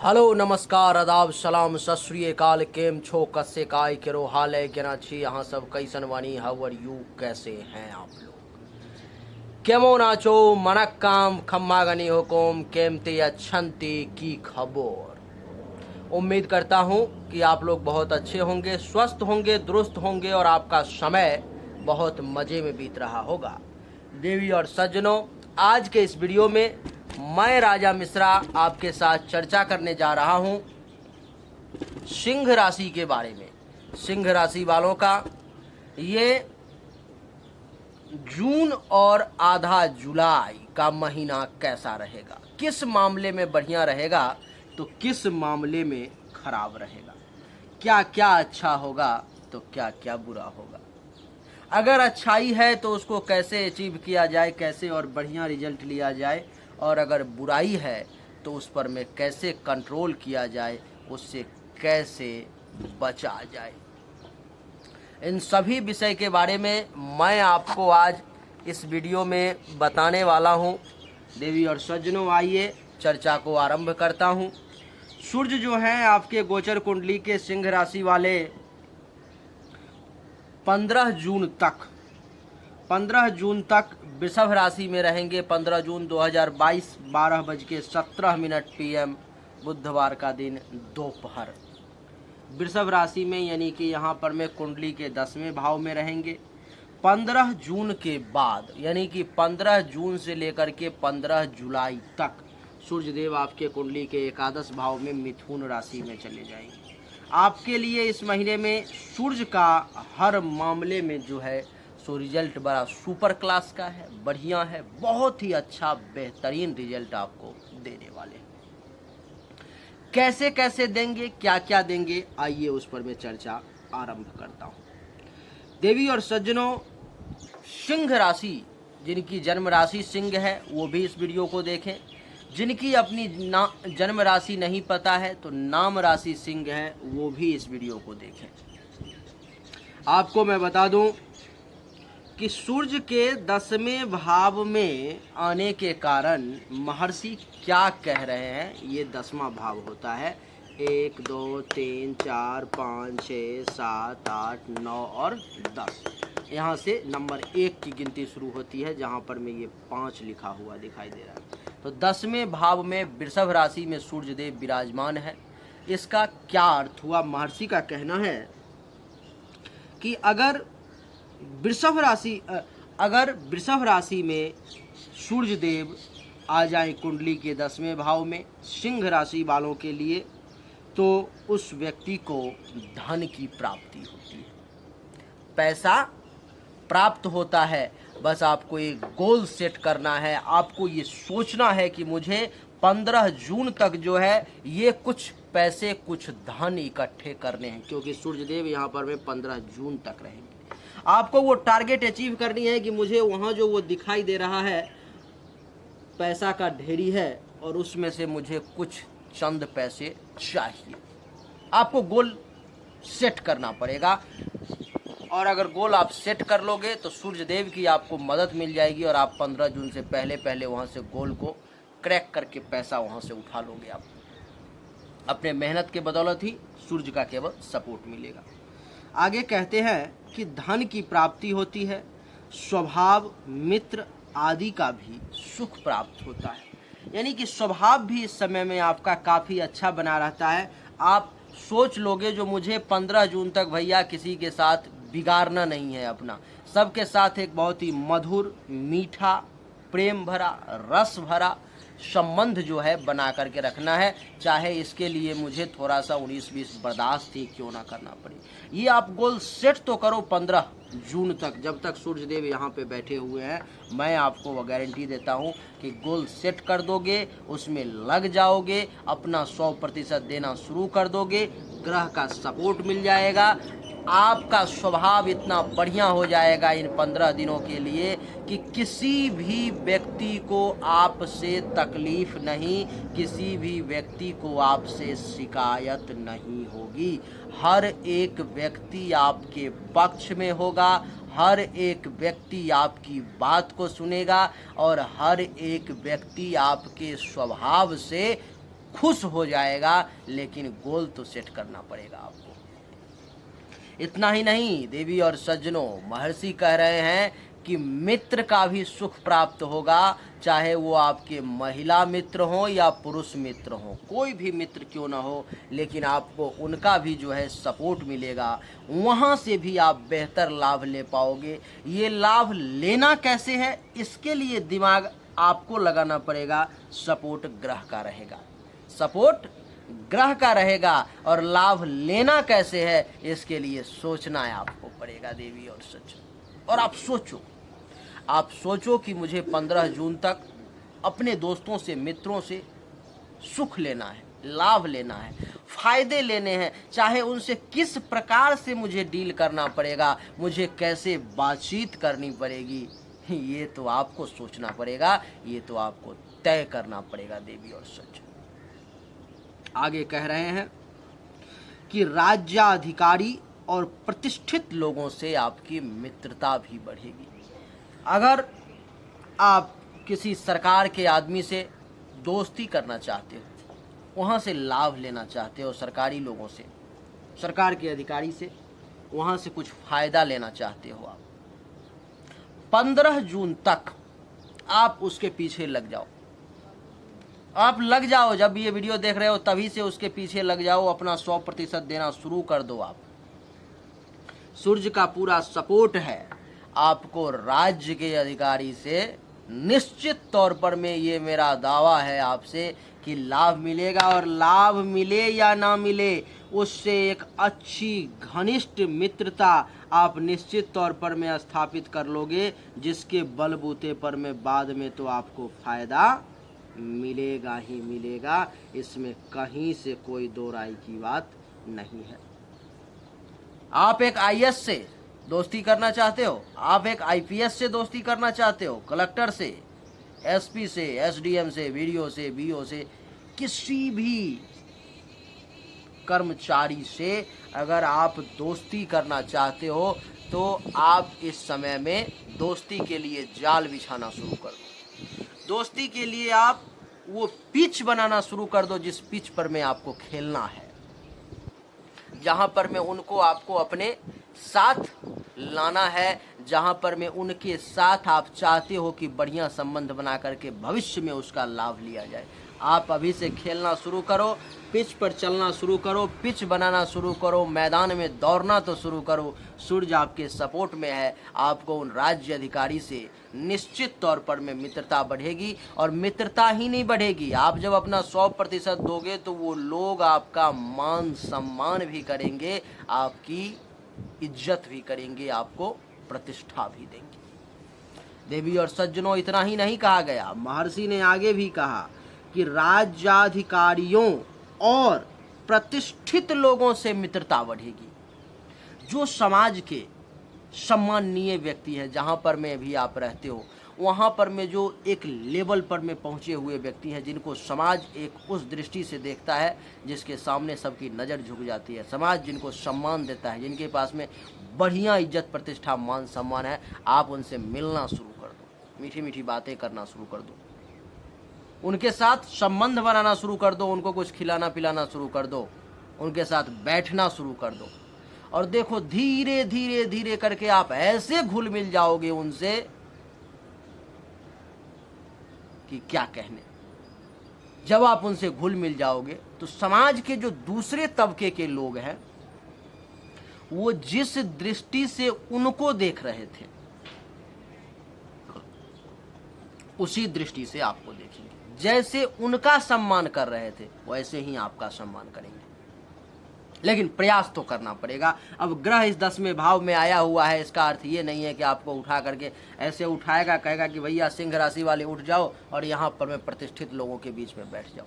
Hello नमस्कार आदाब सलाम सत श्री अकाल केम छो कस्से काय केरो हाल है केना छी यहाँ सब कैसन वानी हाउ आर यू कैसे हैं आप लोग केमो नाचो मनक काम खम्मा गनी हुकुम केमते अच्छंती की खबर। उम्मीद करता हूँ कि आप लोग बहुत अच्छे होंगे, स्वस्थ होंगे, दुरुस्त होंगे और आपका समय बहुत मज़े में बीत रहा होगा। देवी और सज्जनों, आज के इस वीडियो में मैं राजा मिश्रा आपके साथ चर्चा करने जा रहा हूं सिंह राशि के बारे में। सिंह राशि वालों का ये जून और आधा जुलाई का महीना कैसा रहेगा, किस मामले में बढ़िया रहेगा तो किस मामले में खराब रहेगा, क्या क्या अच्छा होगा तो क्या क्या बुरा होगा, अगर अच्छाई है तो उसको कैसे अचीव किया जाए, कैसे और बढ़िया रिजल्ट लिया जाए, और अगर बुराई है तो उस पर में कैसे कंट्रोल किया जाए, उससे कैसे बचा जाए। इन सभी विषय के बारे में मैं आपको आज इस वीडियो में बताने वाला हूं। देवी और सज्जनों, आइए चर्चा को आरंभ करता हूं। सूर्य जो हैं आपके गोचर कुंडली के सिंह राशि वाले 15 जून तक वृषभ राशि में रहेंगे। 15 जून 2022 12:17 PM बुधवार का दिन दोपहर वृषभ राशि में, यानी कि यहाँ पर में कुंडली के 10वें भाव में रहेंगे। 15 जून के बाद यानी कि 15 जून से लेकर के 15 जुलाई तक सूर्यदेव आपके कुंडली के एकादश भाव में मिथुन राशि में चले जाएंगे। आपके लिए इस महीने में सूर्य का हर मामले में जो है सो रिजल्ट बड़ा सुपर क्लास का है, बढ़िया है, बहुत ही अच्छा बेहतरीन रिजल्ट आपको देने वाले हैं। कैसे कैसे देंगे, क्या क्या देंगे, आइए उस पर मैं चर्चा आरंभ करता हूं। देवी और सज्जनों, सिंह राशि जिनकी जन्म राशि सिंह है वो भी इस वीडियो को देखें। जिनकी अपनी जन्म राशि नहीं पता है तो नाम राशि सिंह है, वो भी इस वीडियो को देखें। आपको मैं बता दूं कि सूर्य के 10वें भाव में आने के कारण महर्षि क्या कह रहे हैं। ये 10वां भाव होता है। 1 2 3 4 5 6 7 8 9 और 10, यहाँ से नंबर 1 की गिनती शुरू होती है, जहाँ पर में ये 5 लिखा हुआ दिखाई दे रहा है। तो 10वें भाव में वृषभ राशि में सूर्यदेव विराजमान है। इसका क्या अर्थ हुआ? महर्षि का कहना है कि अगर वृषभ राशि में सूर्यदेव आ जाए कुंडली के 10वें भाव में सिंह राशि वालों के लिए, तो उस व्यक्ति को धन की प्राप्ति होती है, पैसा प्राप्त होता है। बस आपको एक गोल सेट करना है, आपको ये सोचना है कि मुझे 15 जून तक जो है ये कुछ पैसे, कुछ धन इकट्ठे करने हैं, क्योंकि सूर्यदेव यहाँ पर में 15 जून तक रहेंगे। आपको वो टारगेट अचीव करनी है कि मुझे वहाँ जो वो दिखाई दे रहा है पैसा का ढेरी है और उसमें से मुझे कुछ चंद पैसे चाहिए। आपको गोल सेट करना पड़ेगा, और अगर गोल आप सेट कर लोगे तो सूर्यदेव की आपको मदद मिल जाएगी और आप 15 जून से पहले पहले वहाँ से गोल को क्रैक करके पैसा वहाँ से उठा लोगे। आप अपने मेहनत के बदौलत ही सूर्य का केवल सपोर्ट मिलेगा। आगे कहते हैं कि धन की प्राप्ति होती है, स्वभाव, मित्र आदि का भी सुख प्राप्त होता है, यानी कि स्वभाव भी इस समय में आपका काफ़ी अच्छा बना रहता है। आप सोच लोगे जो मुझे 15 जून तक भैया किसी के साथ बिगाड़ना नहीं है, अपना सबके साथ एक बहुत ही मधुर, मीठा, प्रेम भरा, रस भरा संबंध जो है बना करके रखना है, चाहे इसके लिए मुझे थोड़ा सा 19-20 बर्दाश्त ही क्यों ना करना पड़े। ये आप गोल सेट तो करो 15 जून तक, जब तक सूर्यदेव यहाँ पे बैठे हुए हैं। मैं आपको वो गारंटी देता हूँ कि गोल सेट कर दोगे, उसमें लग जाओगे, अपना 100% देना शुरू कर दोगे, ग्रह का सपोर्ट मिल जाएगा, आपका स्वभाव इतना बढ़िया हो जाएगा इन 15 दिनों के लिए कि किसी भी व्यक्ति को आपसे तकलीफ नहीं, किसी भी व्यक्ति को आपसे शिकायत नहीं होगी। हर एक व्यक्ति आपके पक्ष में होगा, हर एक व्यक्ति आपकी बात को सुनेगा और हर एक व्यक्ति आपके स्वभाव से खुश हो जाएगा, लेकिन गोल तो सेट करना पड़ेगा आपको। इतना ही नहीं देवी और सज्जनों, महर्षि कह रहे हैं कि मित्र का भी सुख प्राप्त होगा, चाहे वो आपके महिला मित्र हों या पुरुष मित्र हों, कोई भी मित्र क्यों ना हो, लेकिन आपको उनका भी जो है सपोर्ट मिलेगा, वहाँ से भी आप बेहतर लाभ ले पाओगे। ये लाभ लेना कैसे है, इसके लिए दिमाग आपको लगाना पड़ेगा। सपोर्ट ग्रह का रहेगा, सपोर्ट ग्रह का रहेगा, और लाभ लेना कैसे है इसके लिए सोचना है आपको पड़ेगा देवी और सज्जन। और आप सोचो कि मुझे 15 जून तक अपने दोस्तों से, मित्रों से सुख लेना है, लाभ लेना है, फायदे लेने हैं, चाहे उनसे किस प्रकार से मुझे डील करना पड़ेगा, मुझे कैसे बातचीत करनी पड़ेगी, ये तो आपको सोचना पड़ेगा, ये तो आपको तय करना पड़ेगा देवी और सज्जन। आगे कह रहे हैं कि राज्याधिकारी और प्रतिष्ठित लोगों से आपकी मित्रता भी बढ़ेगी। अगर आप किसी सरकार के आदमी से दोस्ती करना चाहते हो, वहाँ से लाभ लेना चाहते हो, सरकारी लोगों से, सरकार के अधिकारी से, वहाँ से कुछ फ़ायदा लेना चाहते हो, आप 15 जून तक आप उसके पीछे लग जाओ। आप लग जाओ, जब ये वीडियो देख रहे हो तभी से उसके पीछे लग जाओ, अपना 100% देना शुरू कर दो। आप सूर्य का पूरा सपोर्ट है आपको राज्य के अधिकारी से, निश्चित तौर पर में ये मेरा दावा है आपसे कि लाभ मिलेगा, और लाभ मिले या ना मिले उससे एक अच्छी घनिष्ठ मित्रता आप निश्चित तौर पर में स्थापित कर लोगे, जिसके बलबूते पर में बाद में तो आपको फायदा मिलेगा ही मिलेगा। इसमें कहीं से कोई दो राय की बात नहीं है। आप एक आईएएस से दोस्ती करना चाहते हो, आप एक आईपीएस से दोस्ती करना चाहते हो, कलेक्टर से, एसपी से, एसडीएम से, वीडियो से, बीओ से, किसी भी कर्मचारी से अगर आप दोस्ती करना चाहते हो तो आप इस समय में दोस्ती के लिए जाल बिछाना शुरू कर दो। दोस्ती के लिए आप वो पिच बनाना शुरू कर दो जिस पिच पर में आपको खेलना है, जहाँ पर में उनको आपको अपने साथ लाना है, जहाँ पर में उनके साथ आप चाहते हो कि बढ़िया संबंध बना करके भविष्य में उसका लाभ लिया जाए। आप अभी से खेलना शुरू करो, पिच पर चलना शुरू करो, पिच बनाना शुरू करो, मैदान में दौड़ना तो शुरू करो। सूरज आपके सपोर्ट में है, आपको उन राज्य अधिकारी से निश्चित तौर पर में मित्रता बढ़ेगी, और मित्रता ही नहीं बढ़ेगी, आप जब अपना 100% दोगे तो वो लोग आपका मान सम्मान भी करेंगे, आपकी इज्जत भी करेंगे, आपको प्रतिष्ठा भी देंगे। देवी और सज्जनों, इतना ही नहीं कहा गया, महर्षि ने आगे भी कहा कि राज्याधिकारियों और प्रतिष्ठित लोगों से मित्रता बढ़ेगी। जो समाज के सम्माननीय व्यक्ति है, जहाँ पर में भी आप रहते हो, वहाँ पर में जो एक लेवल पर में पहुँचे हुए व्यक्ति हैं, जिनको समाज एक उस दृष्टि से देखता है जिसके सामने सबकी नज़र झुक जाती है, समाज जिनको सम्मान देता है, जिनके पास में बढ़िया इज्जत प्रतिष्ठा मान सम्मान है, आप उनसे मिलना शुरू कर दो, मीठी मीठी बातें करना शुरू कर दो, उनके साथ संबंध बनाना शुरू कर दो, उनको कुछ खिलाना पिलाना शुरू कर दो, उनके साथ बैठना शुरू कर दो, और देखो धीरे धीरे धीरे करके आप ऐसे घुल मिल जाओगे उनसे कि क्या कहने। जब आप उनसे घुल मिल जाओगे तो समाज के जो दूसरे तबके के लोग हैं, वो जिस दृष्टि से उनको देख रहे थे उसी दृष्टि से आपको देखेंगे। जैसे उनका सम्मान कर रहे थे वैसे ही आपका सम्मान करेंगे, लेकिन प्रयास तो करना पड़ेगा। अब ग्रह इस 10वें भाव में आया हुआ है, इसका अर्थ ये नहीं है कि आपको उठा करके ऐसे उठाएगा, कहेगा कि भैया सिंह राशि वाले उठ जाओ और यहाँ पर मैं प्रतिष्ठित लोगों के बीच में बैठ जाओ।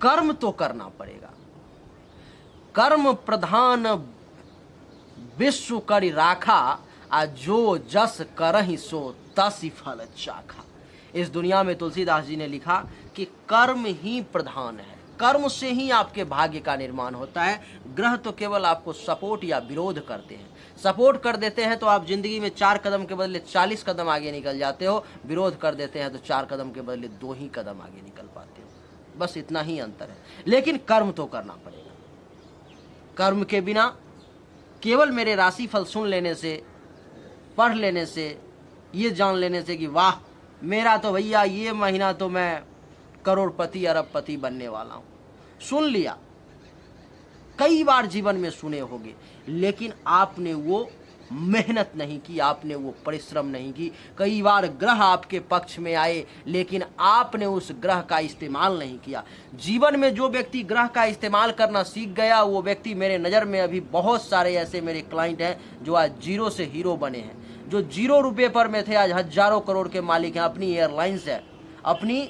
कर्म तो करना पड़ेगा। कर्म प्रधान विश्व करि राखा, आ जो जस करहि सो तसि फल चाखा। इस दुनिया में तुलसीदास जी ने लिखा कि कर्म ही प्रधान है, कर्म से ही आपके भाग्य का निर्माण होता है। ग्रह तो केवल आपको सपोर्ट या विरोध करते हैं। सपोर्ट कर देते हैं तो आप जिंदगी में 4 कदम के बदले 40 कदम आगे निकल जाते हो, विरोध कर देते हैं तो 4 कदम के बदले 2 ही कदम आगे निकल पाते हो। बस इतना ही अंतर है। लेकिन कर्म तो करना पड़ेगा। कर्म के बिना केवल मेरे राशिफल सुन लेने से, पढ़ लेने से, ये जान लेने से कि वाह मेरा तो भैया ये महीना तो मैं करोड़पति अरबपति बनने वाला हूँ, सुन लिया, कई बार जीवन में सुने होंगे, लेकिन आपने वो मेहनत नहीं की, आपने वो परिश्रम नहीं की। कई बार ग्रह आपके पक्ष में आए, लेकिन आपने उस ग्रह का इस्तेमाल नहीं किया। जीवन में जो व्यक्ति ग्रह का इस्तेमाल करना सीख गया, वो व्यक्ति मेरे नज़र में अभी बहुत सारे ऐसे मेरे क्लाइंट हैं जो आज जीरो से हीरो बने हैं, जो 0 रुपये पर में थे आज हजारों करोड़ के मालिक हैं। अपनी एयरलाइंस है, अपनी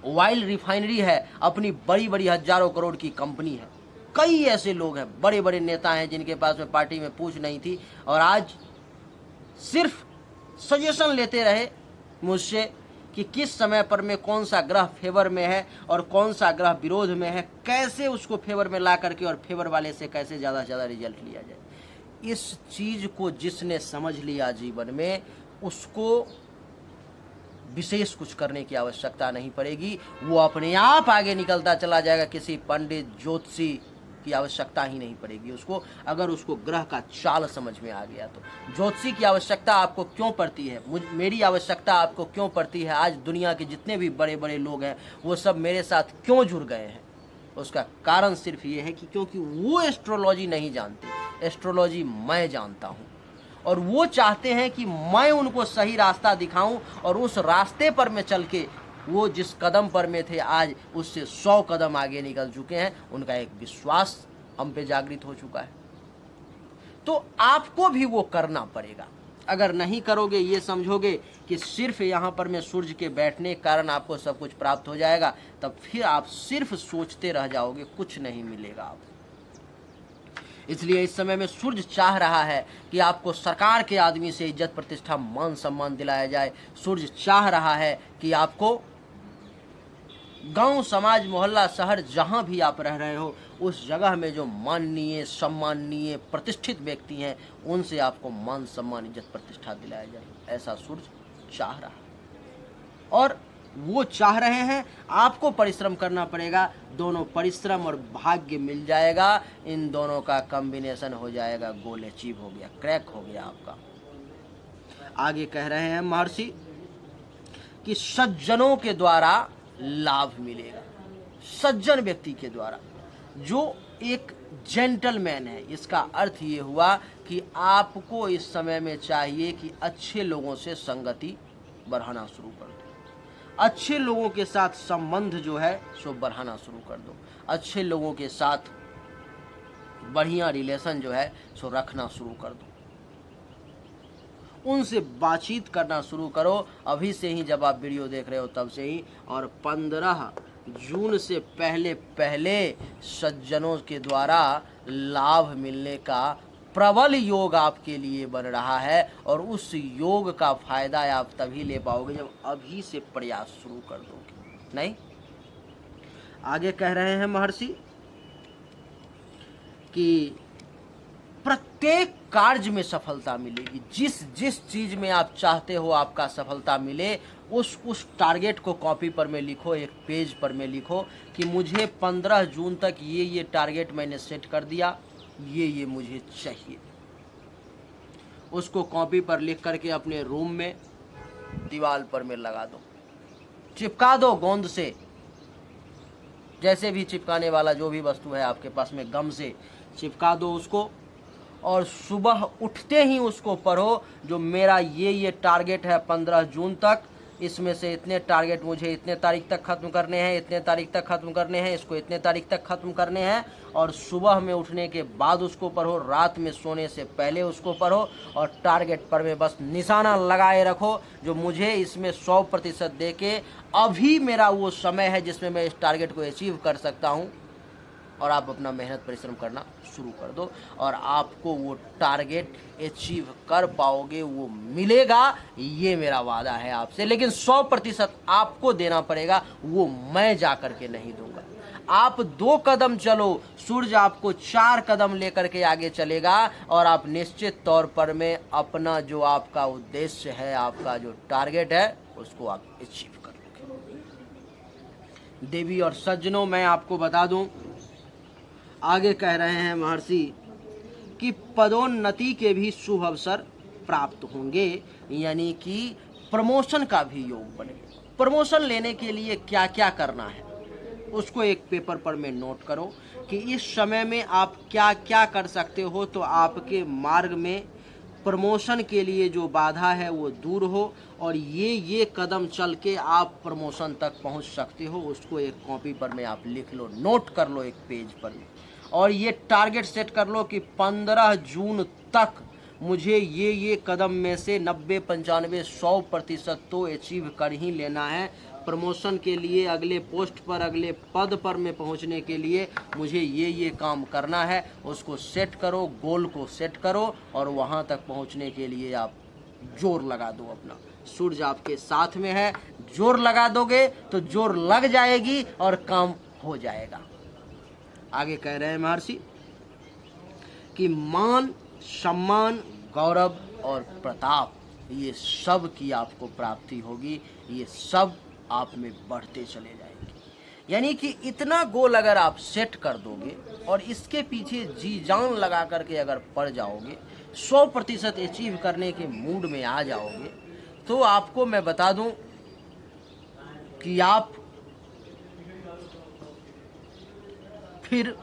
ऑयल रिफाइनरी है, अपनी बड़ी बड़ी हजारों करोड़ की कंपनी है। कई ऐसे लोग हैं, बड़े बड़े नेता हैं जिनके पास में पार्टी में पूछ नहीं थी, और आज सिर्फ सजेशन लेते रहे मुझसे कि किस समय पर में कौन सा ग्रह फेवर में है और कौन सा ग्रह विरोध में है, कैसे उसको फेवर में ला करके और फेवर वाले से कैसे ज़्यादा से ज़्यादा रिजल्ट लिया जाए। इस चीज़ को जिसने समझ लिया जीवन में, उसको विशेष कुछ करने की आवश्यकता नहीं पड़ेगी, वो अपने आप आगे निकलता चला जाएगा। किसी पंडित ज्योतिषी की आवश्यकता ही नहीं पड़ेगी उसको, अगर उसको ग्रह का चाल समझ में आ गया तो। ज्योतिषी की आवश्यकता आपको क्यों पड़ती है, मेरी आवश्यकता आपको क्यों पड़ती है, आज दुनिया के जितने भी बड़े बड़े लोग हैं वो सब मेरे साथ क्यों जुड़ गए हैं, उसका कारण सिर्फ ये है कि क्योंकि वो एस्ट्रोलॉजी नहीं जानते, एस्ट्रोलॉजी मैं जानता हूँ, और वो चाहते हैं कि मैं उनको सही रास्ता दिखाऊं, और उस रास्ते पर में चल के वो जिस कदम पर में थे आज उससे 100 कदम आगे निकल चुके हैं। उनका एक विश्वास हम पे जागृत हो चुका है। तो आपको भी वो करना पड़ेगा। अगर नहीं करोगे, ये समझोगे कि सिर्फ यहाँ पर में सूर्य के बैठने के कारण आपको सब कुछ प्राप्त हो जाएगा, तब फिर आप सिर्फ सोचते रह जाओगे, कुछ नहीं मिलेगा आपको। इसलिए इस समय में सूर्य चाह रहा है कि आपको सरकार के आदमी से इज्जत प्रतिष्ठा मान सम्मान दिलाया जाए। सूर्य चाह रहा है कि आपको गांव समाज मोहल्ला शहर जहां भी आप रह रहे हो, उस जगह में जो माननीय सम्माननीय प्रतिष्ठित व्यक्ति हैं उनसे आपको मान सम्मान इज्जत प्रतिष्ठा दिलाया जाए। ऐसा सूर्य चाह रहा है, और वो चाह रहे हैं, आपको परिश्रम करना पड़ेगा। दोनों परिश्रम और भाग्य मिल जाएगा, इन दोनों का कॉम्बिनेशन हो जाएगा, गोल अचीव हो गया, क्रैक हो गया आपका। आगे कह रहे हैं महर्षि कि सज्जनों के द्वारा लाभ मिलेगा। सज्जन व्यक्ति के द्वारा, जो एक जेंटलमैन है, इसका अर्थ ये हुआ कि आपको इस समय में चाहिए कि अच्छे लोगों से संगति बढ़ाना शुरू कर दो, अच्छे लोगों के साथ संबंध जो है सो बढ़ाना शुरू कर दो, अच्छे लोगों के साथ बढ़िया रिलेशन जो है सो रखना शुरू कर दो, उनसे बातचीत करना शुरू करो। अभी से ही जब आप वीडियो देख रहे हो तब से ही, और 15 जून से पहले पहले सज्जनों के द्वारा लाभ मिलने का प्रबल योग आपके लिए बन रहा है, और उस योग का फायदा आप तभी ले पाओगे जब अभी से प्रयास शुरू कर दोगे। नहीं, आगे कह रहे हैं महर्षि कि प्रत्येक कार्य में सफलता मिलेगी। जिस जिस चीज में आप चाहते हो आपका सफलता मिले, उस टारगेट को कॉपी पर में लिखो, एक पेज पर में लिखो कि मुझे 15 जून तक ये टारगेट मैंने सेट कर दिया, ये मुझे चाहिए। उसको कॉपी पर लिख करके अपने रूम में दीवार पर में लगा दो, चिपका दो गोंद से, जैसे भी चिपकाने वाला जो भी वस्तु है आपके पास में, गम से चिपका दो उसको, और सुबह उठते ही उसको पढ़ो, जो मेरा ये टारगेट है 15 जून तक, इसमें से इतने टारगेट मुझे इतने तारीख तक ख़त्म करने हैं, इतने तारीख तक ख़त्म करने हैं, इसको इतने तारीख तक ख़त्म करने हैं। और सुबह में उठने के बाद उसको पढ़ो, रात में सोने से पहले उसको पढ़ो, और टारगेट पर में बस निशाना लगाए रखो, जो मुझे इसमें 100% दे के अभी मेरा वो समय है जिसमें मैं इस टारगेट को अचीव कर सकता हूँ। और आप अपना मेहनत परिश्रम करना शुरू कर दो, और आपको वो टारगेट अचीव कर पाओगे, वो मिलेगा, ये मेरा वादा है आपसे। लेकिन 100% आपको देना पड़ेगा, वो मैं जा कर के नहीं दूंगा। आप 2 कदम चलो, सूर्य आपको 4 कदम लेकर के आगे चलेगा, और आप निश्चित तौर पर में अपना जो आपका उद्देश्य है, आपका जो टारगेट है, उसको आप अचीव कर लोगे। देवी और सज्जनों, मैं आपको बता दूं, आगे कह रहे हैं महर्षि कि पदोन्नति के भी शुभ अवसर प्राप्त होंगे, यानी कि प्रमोशन का भी योग बनेगा। प्रमोशन लेने के लिए क्या क्या करना है उसको एक पेपर पर में नोट करो कि इस समय में आप क्या क्या कर सकते हो, तो आपके मार्ग में प्रमोशन के लिए जो बाधा है वो दूर हो और ये कदम चल के आप प्रमोशन तक पहुंच सकते हो। उसको एक कॉपी पर में आप लिख लो, नोट कर लो एक पेज पर में, और ये टारगेट सेट कर लो कि 15 जून तक मुझे ये कदम में से 90, 95, 100% तो अचीव कर ही लेना है। प्रमोशन के लिए, अगले पोस्ट पर, अगले पद पर में पहुंचने के लिए मुझे ये काम करना है। उसको सेट करो, गोल को सेट करो और वहां तक पहुंचने के लिए आप जोर लगा दो अपना। सूर्य आपके साथ में है, जोर लगा दोगे तो जोर लग जाएगी और काम हो जाएगा। आगे कह रहे हैं महर्षि कि मान, सम्मान, गौरव और प्रताप, ये सब की आपको प्राप्ति होगी। ये सब आप में बढ़ते चले जाएंगे। यानी कि इतना गोल अगर आप सेट कर दोगे और इसके पीछे जी जान लगा करके अगर पड़ जाओगे, 100% अचीव करने के मूड में आ जाओगे, तो आपको मैं बता दूं कि आप फिर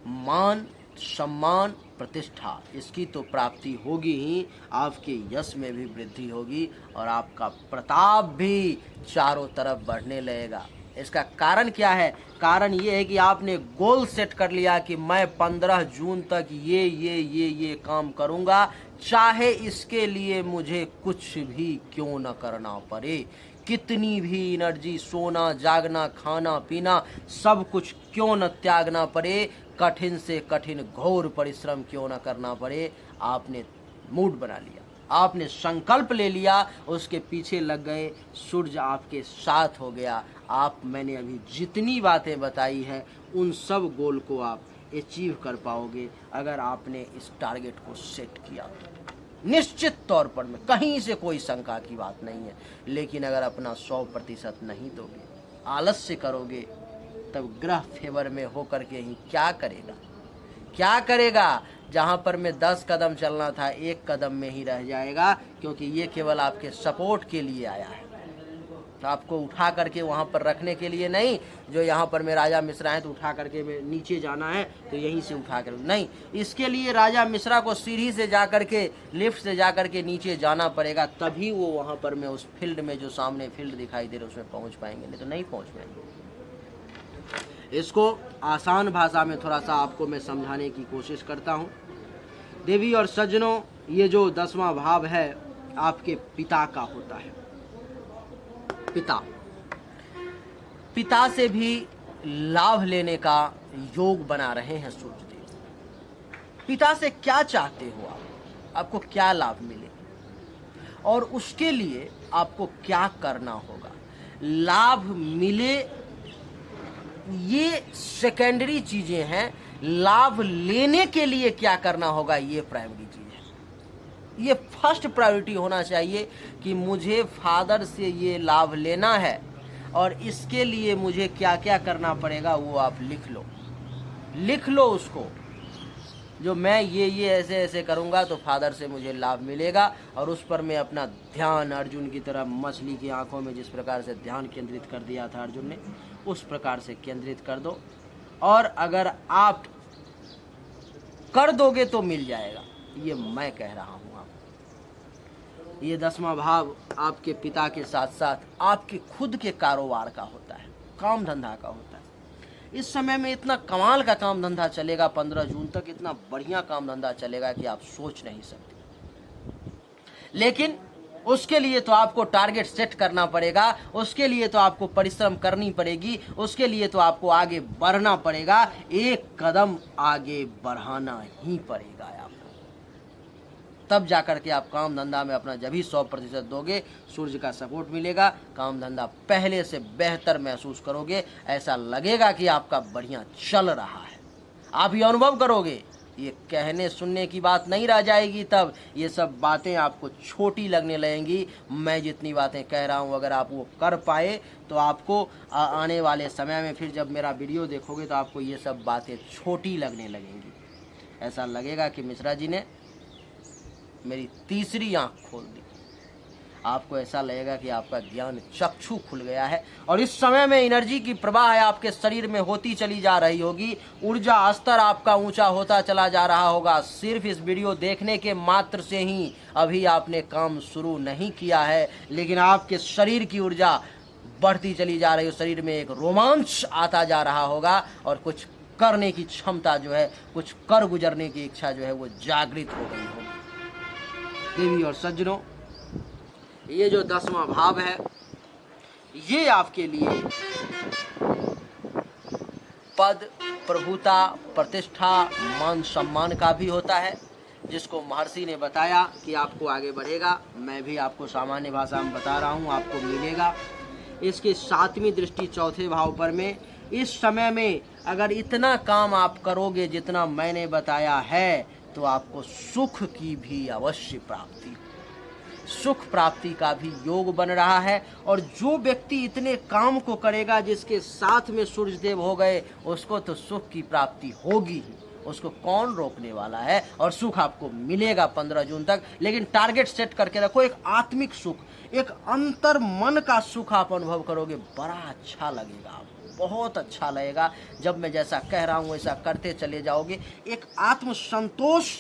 मान, सम्मान, प्रतिष्ठा, इसकी तो प्राप्ति होगी ही, आपके यश में भी वृद्धि होगी और आपका प्रताप भी चारों तरफ बढ़ने लगेगा। इसका कारण क्या है? कारण ये है कि आपने गोल सेट कर लिया कि मैं 15 जून तक ये काम करूंगा, चाहे इसके लिए मुझे कुछ भी क्यों न करना पड़े, कितनी भी एनर्जी, सोना, जागना, खाना पीना, सब कुछ क्यों न त्यागना पड़े, कठिन से कठिन घोर परिश्रम क्यों न करना पड़े। आपने मूड बना लिया, आपने संकल्प ले लिया, उसके पीछे लग गए, सूर्य आपके साथ हो गया। आप, मैंने अभी जितनी बातें बताई हैं उन सब गोल को आप अचीव कर पाओगे अगर आपने इस टारगेट को सेट किया तो। निश्चित तौर पर में कहीं से कोई शंका की बात नहीं है। लेकिन अगर अपना 100% नहीं दोगे, आलस्य करोगे, तब ग्रह फेवर में होकर के ही क्या करेगा? जहां पर में 10 कदम चलना था 1 कदम में ही रह जाएगा, क्योंकि ये केवल आपके सपोर्ट के लिए आया है, आपको उठा करके वहां पर रखने के लिए नहीं। जो यहाँ पर में राजा मिश्रा है तो उठा करके नीचे जाना है तो यहीं से उठा कर नहीं, इसके लिए राजा मिश्रा को सीढ़ी से जा करके, लिफ्ट से जा करके नीचे जाना पड़ेगा, तभी वो वहाँ पर में उस फील्ड में, जो सामने फील्ड दिखाई दे रहा है, उसमें पहुँच पाएंगे, नहीं तो नहीं पहुँच पाएंगे। इसको आसान भाषा में थोड़ा सा आपको मैं समझाने की कोशिश करता हूँ। देवी और सज्जनों, ये जो 10वां भाव है आपके पिता का होता है। पिता से भी लाभ लेने का योग बना रहे हैं सूर्यदेव। पिता से क्या चाहते हो आप, आपको क्या लाभ मिले और उसके लिए आपको क्या करना होगा। लाभ मिले ये सेकेंडरी चीजें हैं, लाभ लेने के लिए क्या करना होगा ये प्राइमरी चीज है। ये फर्स्ट प्रायोरिटी होना चाहिए कि मुझे फादर से ये लाभ लेना है और इसके लिए मुझे क्या क्या करना पड़ेगा, वो आप लिख लो उसको। जो मैं ये ऐसे ऐसे करूँगा तो फादर से मुझे लाभ मिलेगा, और उस पर मैं अपना ध्यान, अर्जुन की तरह मछली की आंखों में जिस प्रकार से ध्यान केंद्रित कर दिया था अर्जुन ने, उस प्रकार से केंद्रित कर दो। और अगर आप कर दोगे तो मिल जाएगा, ये मैं कह रहा हूँ आपको। ये 10वां भाव आपके पिता के साथ साथ आपके खुद के कारोबार का होता है, काम धंधा का होता है। इस समय में इतना कमाल का काम धंधा चलेगा, 15 जून तक इतना बढ़िया काम धंधा चलेगा कि आप सोच नहीं सकते। लेकिन उसके लिए तो आपको टारगेट सेट करना पड़ेगा, उसके लिए तो आपको परिश्रम करनी पड़ेगी, उसके लिए तो आपको आगे बढ़ना पड़ेगा, एक कदम आगे बढ़ाना ही पड़ेगा आपको। तब जाकर के आप काम धंधा में अपना जब ही 100% दोगे, सूर्य का सपोर्ट मिलेगा, काम धंधा पहले से बेहतर महसूस करोगे, ऐसा लगेगा कि आपका बढ़िया चल रहा है। आप ये अनुभव करोगे ये कहने सुनने की बात नहीं रह जाएगी। तब ये सब बातें आपको छोटी लगने लगेंगी। मैं जितनी बातें कह रहा हूँ अगर आप वो कर पाए तो आपको आने वाले समय में फिर जब मेरा वीडियो देखोगे तो आपको ये सब बातें छोटी लगने लगेंगी। ऐसा लगेगा कि मिश्रा जी ने मेरी तीसरी आंख खोल दी। आपको ऐसा लगेगा कि आपका ज्ञान चक्षु खुल गया है और इस समय में एनर्जी की प्रवाह आपके शरीर में होती चली जा रही होगी। ऊर्जा स्तर आपका ऊंचा होता चला जा रहा होगा। सिर्फ इस वीडियो देखने के मात्र से ही अभी आपने काम शुरू नहीं किया है, लेकिन आपके शरीर की ऊर्जा बढ़ती चली जा रही है। शरीर में एक रोमांच आता जा रहा होगा और कुछ करने की क्षमता जो है, कुछ कर गुजरने की इच्छा जो है वो जागृत हो गई होगी। देवी और सज्जनों, ये जो 10वां भाव है ये आपके लिए पद, प्रभुता, प्रतिष्ठा, मान सम्मान का भी होता है, जिसको महर्षि ने बताया कि आपको आगे बढ़ेगा। मैं भी आपको सामान्य भाषा में बता रहा हूँ, आपको मिलेगा। इसकी 7वीं दृष्टि 4थे भाव पर में इस समय में अगर इतना काम आप करोगे जितना मैंने बताया है तो आपको सुख की भी अवश्य प्राप्ति, सुख प्राप्ति का भी योग बन रहा है। और जो व्यक्ति इतने काम को करेगा जिसके साथ में सूर्यदेव हो गए उसको तो सुख की प्राप्ति होगी ही, उसको कौन रोकने वाला है। और सुख आपको मिलेगा 15 जून तक। लेकिन टारगेट सेट करके रखो, एक आत्मिक सुख, एक अंतर मन का सुख आप अनुभव करोगे। बड़ा अच्छा लगेगा, आपको बहुत अच्छा लगेगा। जब मैं जैसा कह रहा हूँ वैसा करते चले जाओगे, एक आत्म संतोष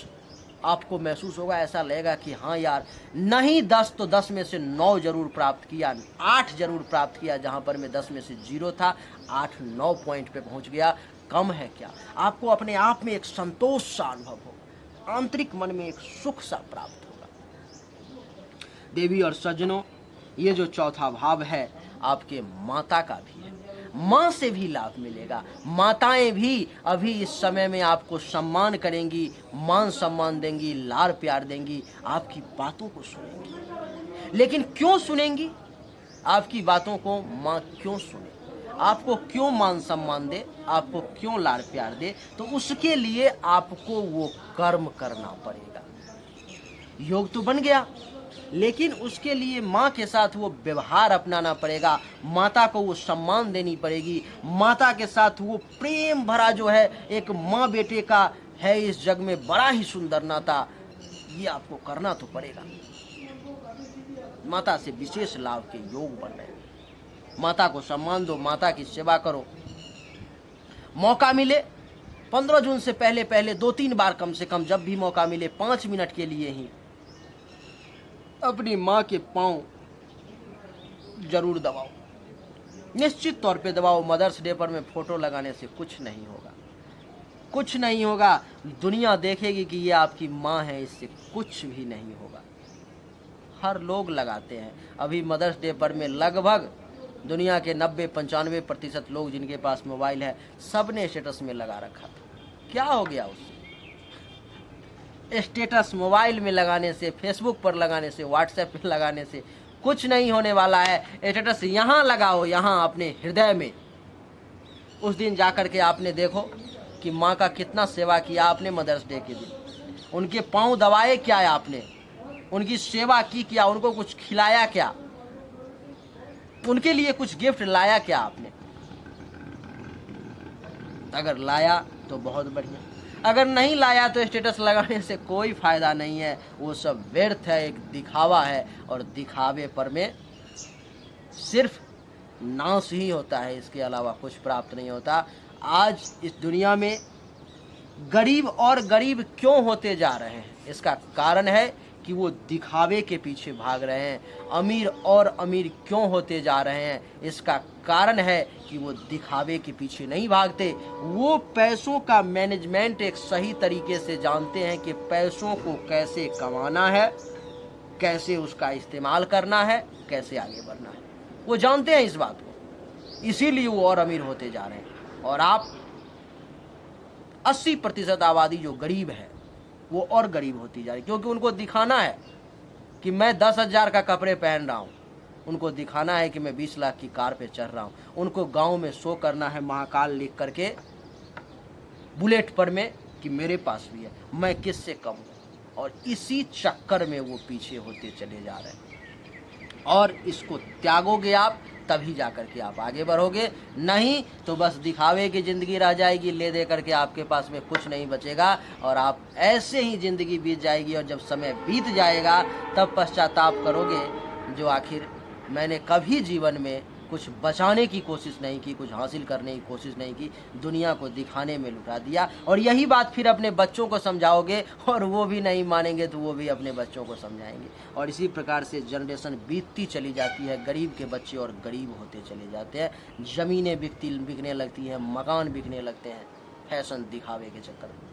आपको महसूस होगा। ऐसा लगेगा कि हाँ यार, नहीं 10 तो 10 में से 9 जरूर प्राप्त किया, 8 जरूर प्राप्त किया। जहाँ पर मैं 10 में से 0 था, 8-9 पॉइंट पे पहुँच गया। कम है क्या? आपको अपने आप में एक संतोष सा अनुभव होगा, आंतरिक मन में एक सुख सा प्राप्त होगा। देवी और सज्जनों, ये जो 4था भाव है आपके माता का भी है। माँ से भी लाभ मिलेगा। माताएं भी अभी इस समय में आपको सम्मान करेंगी, मान सम्मान देंगी, लाड़ प्यार देंगी, आपकी बातों को सुनेंगी। लेकिन क्यों सुनेंगी? आपकी बातों को माँ क्यों सुने, आपको क्यों मान सम्मान दे, आपको क्यों लाड़ प्यार दे? तो उसके लिए आपको वो कर्म करना पड़ेगा। योग तो बन गया, लेकिन उसके लिए माँ के साथ वो व्यवहार अपनाना पड़ेगा। माता को वो सम्मान देनी पड़ेगी। माता के साथ वो प्रेम भरा जो है एक माँ बेटे का है इस जग में बड़ा ही सुंदर नाता, ये आपको करना तो पड़ेगा। माता से विशेष लाभ के योग बन रहे हैं। माता को सम्मान दो, माता की सेवा करो। मौका मिले 15 जून से पहले 2-3 बार कम से कम, जब भी मौका मिले 5 मिनट के लिए ही अपनी माँ के पांव जरूर दबाओ, निश्चित तौर पे दबाओ। मदर्स डे पर में फोटो लगाने से कुछ नहीं होगा, कुछ नहीं होगा। दुनिया देखेगी कि ये आपकी माँ है, इससे कुछ भी नहीं होगा। हर लोग लगाते हैं। अभी मदर्स डे पर में लगभग दुनिया के 90-95% लोग जिनके पास मोबाइल है सब ने स्टेटस में लगा रखा था। क्या हो गया उससे? स्टेटस मोबाइल में लगाने से, फेसबुक पर लगाने से, व्हाट्सएप पर लगाने से कुछ नहीं होने वाला है। स्टेटस यहाँ लगाओ, यहाँ अपने हृदय में। उस दिन जाकर के आपने देखो कि माँ का कितना सेवा किया आपने मदर्स डे के दिन। उनके पाँव दबाए क्या आपने, उनकी सेवा की क्या, उनको कुछ खिलाया क्या, उनके लिए कुछ गिफ्ट लाया क्या आपने? अगर लाया तो बहुत बढ़िया, अगर नहीं लाया तो स्टेटस लगाने से कोई फायदा नहीं है। वो सब व्यर्थ है, एक दिखावा है। और दिखावे पर में सिर्फ नाश ही होता है, इसके अलावा कुछ प्राप्त नहीं होता। आज इस दुनिया में गरीब और गरीब क्यों होते जा रहे हैं? इसका कारण है कि वो दिखावे के पीछे भाग रहे हैं। अमीर और अमीर क्यों होते जा रहे हैं? इसका कारण है कि वो दिखावे के पीछे नहीं भागते। वो पैसों का मैनेजमेंट एक सही तरीके से जानते हैं कि पैसों को कैसे कमाना है, कैसे उसका इस्तेमाल करना है, कैसे आगे बढ़ना है। वो जानते हैं इस बात को, इसीलिए वो और अमीर होते जा रहे हैं। और आप 80% आबादी जो गरीब है वो और गरीब होती जा रही, क्योंकि उनको दिखाना है कि मैं 10,000 का कपड़े पहन रहा हूँ, उनको दिखाना है कि मैं 20 लाख की कार पे चढ़ रहा हूँ, उनको गांव में शो करना है महाकाल लिख करके बुलेट पर में कि मेरे पास भी है, मैं किससे कम हूँ। और इसी चक्कर में वो पीछे होते चले जा रहे हैं। और इसको त्यागोगे आप, तभी जा कर के आप आगे बढ़ोगे, नहीं तो बस दिखावे की ज़िंदगी रह जाएगी, ले दे करके आपके पास में कुछ नहीं बचेगा और आप ऐसे ही ज़िंदगी बीत जाएगी। और जब समय बीत जाएगा तब पश्चाताप करोगे, जो आखिर मैंने कभी जीवन में कुछ बचाने की कोशिश नहीं की, कुछ हासिल करने की कोशिश नहीं की, दुनिया को दिखाने में लुटा दिया। और यही बात फिर अपने बच्चों को समझाओगे और वो भी नहीं मानेंगे तो वो भी अपने बच्चों को समझाएंगे। और इसी प्रकार से जनरेशन बीतती चली जाती है, गरीब के बच्चे और गरीब होते चले जाते हैं, ज़मीनें बिकने लगती हैं, मकान बिकने लगते हैं, फैशन दिखावे के चक्कर में।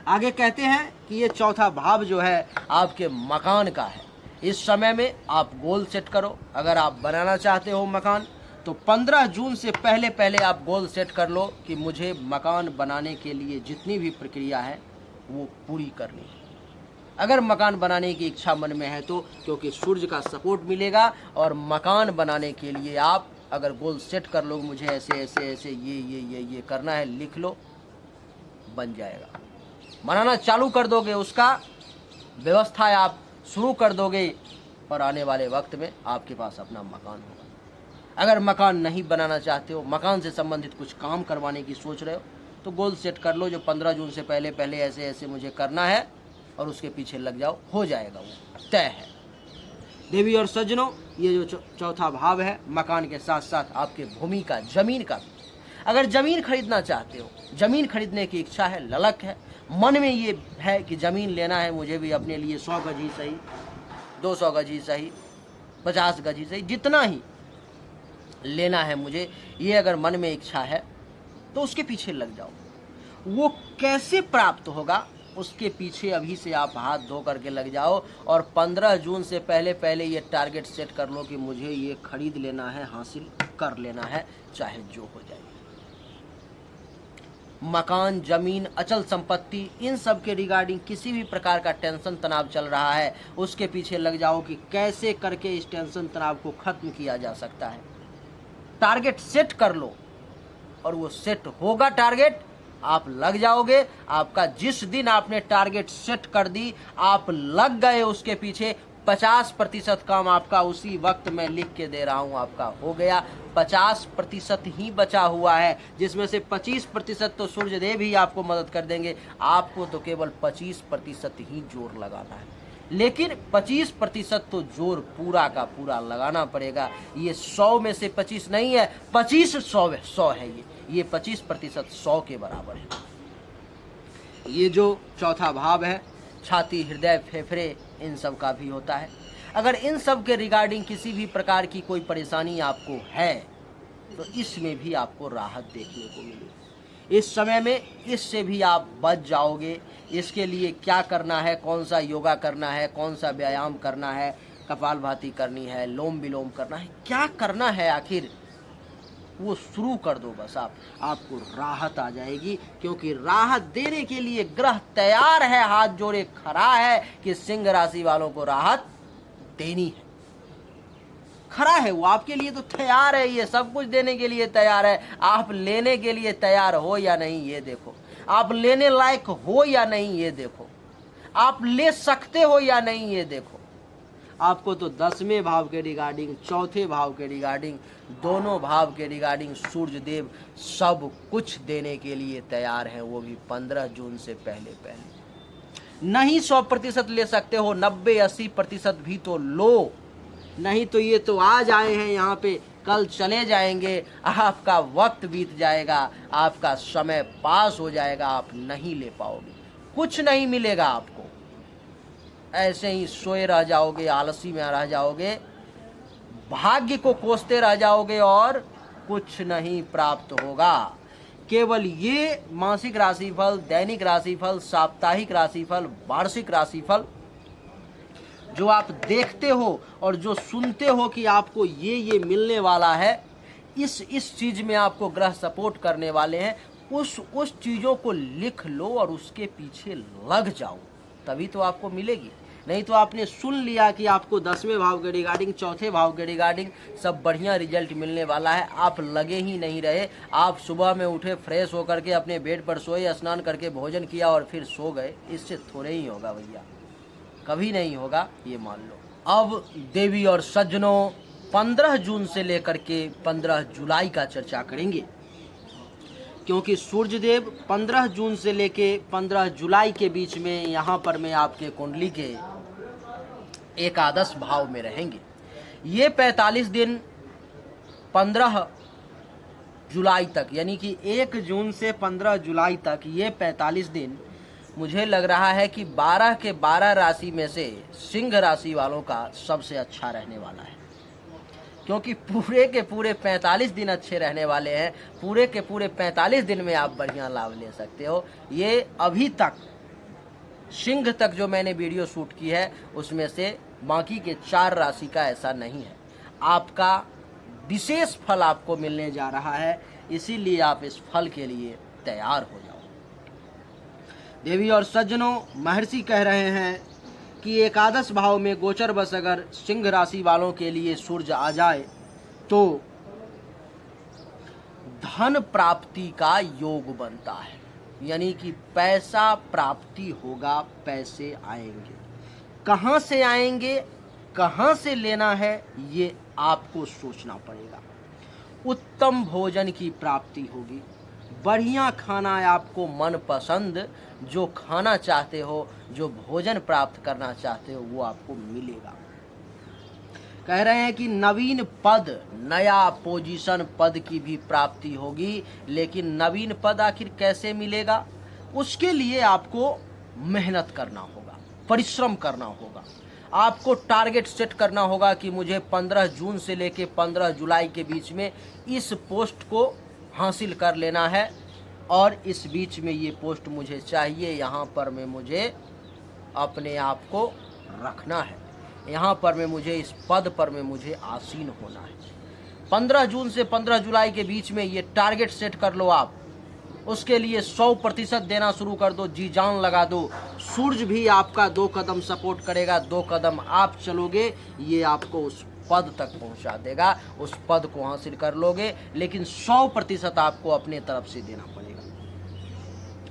आगे कहते हैं कि ये चौथा भाव जो है आपके मकान का है। इस समय में आप गोल सेट करो। अगर आप बनाना चाहते हो मकान, तो 15 जून से पहले पहले आप गोल सेट कर लो कि मुझे मकान बनाने के लिए जितनी भी प्रक्रिया है वो पूरी करनी है। अगर मकान बनाने की इच्छा मन में है तो, क्योंकि सूर्य का सपोर्ट मिलेगा। और मकान बनाने के लिए आप अगर गोल सेट कर लो, मुझे ऐसे ऐसे ऐसे ये करना है, लिख लो, बन जाएगा। बनाना चालू कर दोगे, उसका व्यवस्था आप शुरू कर दोगे और आने वाले वक्त में आपके पास अपना मकान होगा। अगर मकान नहीं बनाना चाहते हो, मकान से संबंधित कुछ काम करवाने की सोच रहे हो, तो गोल सेट कर लो जो 15 जून से पहले पहले ऐसे ऐसे मुझे करना है, और उसके पीछे लग जाओ, हो जाएगा, वो तय है। देवी और सज्जनों, ये जो चौथा भाव है, मकान के साथ साथ आपके भूमि का, जमीन का भी। अगर ज़मीन खरीदना चाहते हो, ज़मीन खरीदने की इच्छा है, ललक है, मन में ये है कि ज़मीन लेना है मुझे भी अपने लिए, 100 गज ही सही, 200 गज ही सही, 50 गज ही सही, जितना ही लेना है मुझे, ये अगर मन में इच्छा है तो उसके पीछे लग जाओ। वो कैसे प्राप्त होगा, उसके पीछे अभी से आप हाथ धो करके लग जाओ। और 15 जून से पहले पहले ये टारगेट सेट कर लो कि मुझे ये खरीद लेना है, हासिल कर लेना है, चाहे जो हो जाए। मकान, जमीन, अचल संपत्ति, इन सब के रिगार्डिंग किसी भी प्रकार का टेंशन तनाव चल रहा है, उसके पीछे लग जाओ कि कैसे करके इस टेंशन तनाव को खत्म किया जा सकता है। टारगेट सेट कर लो और वो सेट होगा टारगेट, आप लग जाओगे। आपका जिस दिन आपने टारगेट सेट कर दी, आप लग गए उसके पीछे, 50% काम आपका उसी वक्त मैं लिख के दे रहा हूं आपका हो गया। 50% ही बचा हुआ है, जिसमें से 25% तो सूर्यदेव ही आपको मदद कर देंगे। आपको तो केवल 25% ही जोर लगाना है, लेकिन 25% तो जोर पूरा का पूरा लगाना पड़ेगा। ये 100 में से 25 नहीं है, 25 100 है। ये 25% 100 के बराबर है। ये जो चौथा भाव है, छाती, हृदय, फेफड़े, इन सब का भी होता है। अगर इन सब के रिगार्डिंग किसी भी प्रकार की कोई परेशानी आपको है, तो इसमें भी आपको राहत देखने को मिलेगी। इस समय में इससे भी आप बच जाओगे। इसके लिए क्या करना है, कौन सा योगा करना है, कौन सा व्यायाम करना है, कपालभाति करनी है, लोम विलोम करना है, क्या करना है आखिर, वो शुरू कर दो बस। आपको राहत आ जाएगी, क्योंकि राहत देने के लिए ग्रह तैयार है, हाथ जोड़े खड़ा है कि सिंह राशि वालों को राहत देनी है। खड़ा है वो, आपके लिए तो तैयार है, ये सब कुछ देने के लिए तैयार है। आप लेने के लिए तैयार हो या नहीं ये देखो, आप लेने लायक हो या नहीं ये देखो, आप ले सकते हो या नहीं ये देखो। आपको तो 10वें भाव के रिगार्डिंग, चौथे भाव के रिगार्डिंग, दोनों भाव के रिगार्डिंग सूर्य देव सब कुछ देने के लिए तैयार हैं, वो भी 15 जून से पहले पहले। नहीं 100% ले सकते हो, 90-80% भी तो लो, नहीं तो ये तो आज आए हैं यहाँ पे, कल चले जाएंगे, आपका वक्त बीत जाएगा, आपका समय पास हो जाएगा, आप नहीं ले पाओगे, कुछ नहीं मिलेगा आपको। ऐसे ही सोए रह जाओगे, आलसी में रह जाओगे, भाग्य को कोसते रह जाओगे और कुछ नहीं प्राप्त होगा। केवल ये मासिक राशिफल, दैनिक राशिफल, साप्ताहिक राशिफल, वार्षिक राशिफल जो आप देखते हो और जो सुनते हो कि आपको ये मिलने वाला है, इस चीज में आपको ग्रह सपोर्ट करने वाले हैं, उस चीजों को लिख लो और उसके पीछे लग जाओ, तभी तो आपको मिलेगी। नहीं तो आपने सुन लिया कि आपको 10वें भाव के रिगार्डिंग, चौथे भाव के रिगार्डिंग सब बढ़िया रिजल्ट मिलने वाला है, आप लगे ही नहीं रहे। आप सुबह में उठे, फ्रेश होकर के अपने बेड पर सोए, स्नान करके भोजन किया और फिर सो गए, इससे थोड़े ही होगा भैया, कभी नहीं होगा, ये मान लो। अब देवी और सज्जनों 15 जून से लेकर के 15 जुलाई का चर्चा करेंगे, क्योंकि सूर्य देव 15 जून से लेके 15 जुलाई के बीच में यहाँ पर मैं आपके कुंडली के एकादश भाव में रहेंगे। ये 45 दिन 15 जुलाई तक, यानी कि 1 जून से 15 जुलाई तक ये 45 दिन मुझे लग रहा है कि 12 के 12 राशि में से सिंह राशि वालों का सबसे अच्छा रहने वाला है, क्योंकि पूरे के पूरे 45 दिन अच्छे रहने वाले हैं। पूरे के पूरे 45 दिन में आप बढ़िया लाभ ले सकते हो। ये अभी तक सिंह तक जो मैंने वीडियो शूट की है उसमें से बाकी के 4 राशि का ऐसा नहीं है। आपका विशेष फल आपको मिलने जा रहा है, इसीलिए आप इस फल के लिए तैयार हो जाओ। देवी और सज्जनों, महर्षि कह रहे हैं कि एकादश भाव में गोचर बस अगर सिंह राशि वालों के लिए सूर्य आ जाए तो धन प्राप्ति का योग बनता है, यानी कि पैसा प्राप्ति होगा, पैसे आएंगे। कहाँ से आएंगे, कहाँ से लेना है, ये आपको सोचना पड़ेगा। उत्तम भोजन की प्राप्ति होगी, बढ़िया खाना आपको मनपसंद जो खाना चाहते हो, जो भोजन प्राप्त करना चाहते हो, वो आपको मिलेगा। कह रहे हैं कि नवीन पद, नया पोजीशन पद की भी प्राप्ति होगी, लेकिन नवीन पद आखिर कैसे मिलेगा, उसके लिए आपको मेहनत करना होगा, परिश्रम करना होगा। आपको टारगेट सेट करना होगा कि मुझे 15 जून से लेके 15 जुलाई के बीच में इस पोस्ट को हासिल कर लेना है और इस बीच में ये पोस्ट मुझे चाहिए, यहाँ पर मैं मुझे अपने आप को रखना है, यहाँ पर मैं मुझे इस पद पर मैं मुझे आसीन होना है। 15 जून से 15 जुलाई के बीच में ये टारगेट सेट कर लो आप, उसके लिए 100% देना शुरू कर दो, जी जान लगा दो। सूर्य भी आपका 2 कदम सपोर्ट करेगा, 2 कदम आप चलोगे, ये आपको उस पद तक पहुंचा देगा, उस पद को हासिल कर लोगे, लेकिन 100% आपको अपने तरफ से देना पड़ेगा।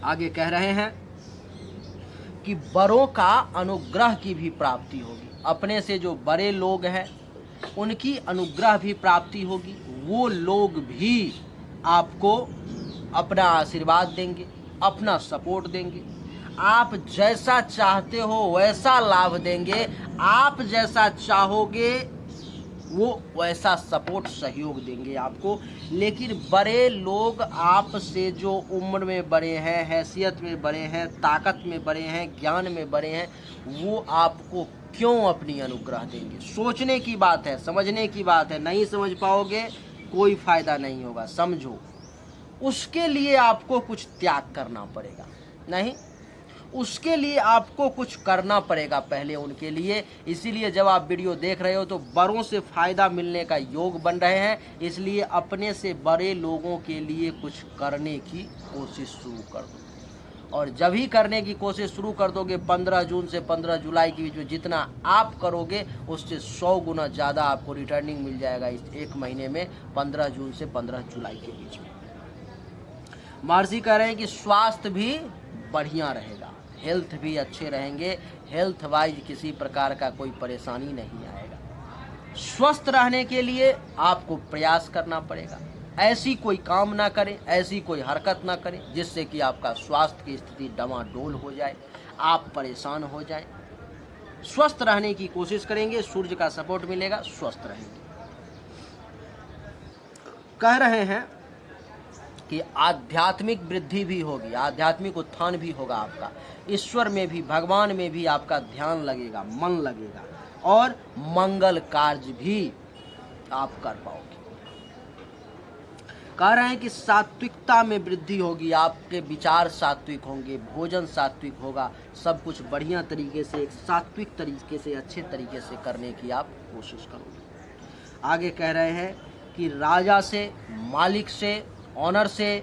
आगे कह रहे हैं कि बड़ों का अनुग्रह की भी प्राप्ति होगी, अपने से जो बड़े लोग हैं उनकी अनुग्रह भी प्राप्ति होगी, वो लोग भी आपको अपना आशीर्वाद देंगे, अपना सपोर्ट देंगे, आप जैसा चाहते हो वैसा लाभ देंगे, आप जैसा चाहोगे वो वैसा सपोर्ट सहयोग देंगे आपको। लेकिन बड़े लोग आपसे जो उम्र में बड़े हैं, हैसियत में बड़े हैं, ताकत में बड़े हैं, ज्ञान में बड़े हैं, वो आपको क्यों अपनी अनुग्रह देंगे? सोचने की बात है, समझने की बात है। नहीं समझ पाओगे कोई फायदा नहीं होगा, समझो। उसके लिए आपको कुछ त्याग करना पड़ेगा, नहीं उसके लिए आपको कुछ करना पड़ेगा पहले उनके लिए। इसीलिए जब आप वीडियो देख रहे हो तो बड़ों से फ़ायदा मिलने का योग बन रहे हैं, इसलिए अपने से बड़े लोगों के लिए कुछ करने की कोशिश शुरू कर दो। और जब ही करने की कोशिश शुरू कर दोगे 15 जून से 15 जुलाई के बीच में जितना आप करोगे उससे 100 गुना ज़्यादा आपको रिटर्निंग मिल जाएगा इस 1 महीने में, 15 जून से 15 जुलाई के बीच में। महर्षि कह रहे हैं कि स्वास्थ्य भी बढ़िया रहेगा, हेल्थ भी अच्छे रहेंगे, हेल्थ वाइज किसी प्रकार का कोई परेशानी नहीं आएगा। स्वस्थ रहने के लिए आपको प्रयास करना पड़ेगा, ऐसी कोई काम ना करें, ऐसी कोई हरकत ना करें जिससे कि आपका स्वास्थ्य की स्थिति डमाडोल हो जाए, आप परेशान हो जाएं। स्वस्थ रहने की कोशिश करेंगे, सूर्य का सपोर्ट मिलेगा, स्वस्थ रहेंगे। कह रहे हैं कि आध्यात्मिक वृद्धि भी होगी, आध्यात्मिक उत्थान भी होगा आपका, ईश्वर में भी, भगवान में भी आपका ध्यान लगेगा, मन लगेगा और मंगल कार्य भी आप कर पाओगे। कह रहे हैं कि सात्विकता में वृद्धि होगी, आपके विचार सात्विक होंगे, भोजन सात्विक होगा, सब कुछ बढ़िया तरीके से, एक सात्विक तरीके से, अच्छे तरीके से करने की आप कोशिश करोगे। आगे कह रहे हैं कि राजा से, मालिक से, ऑनर से,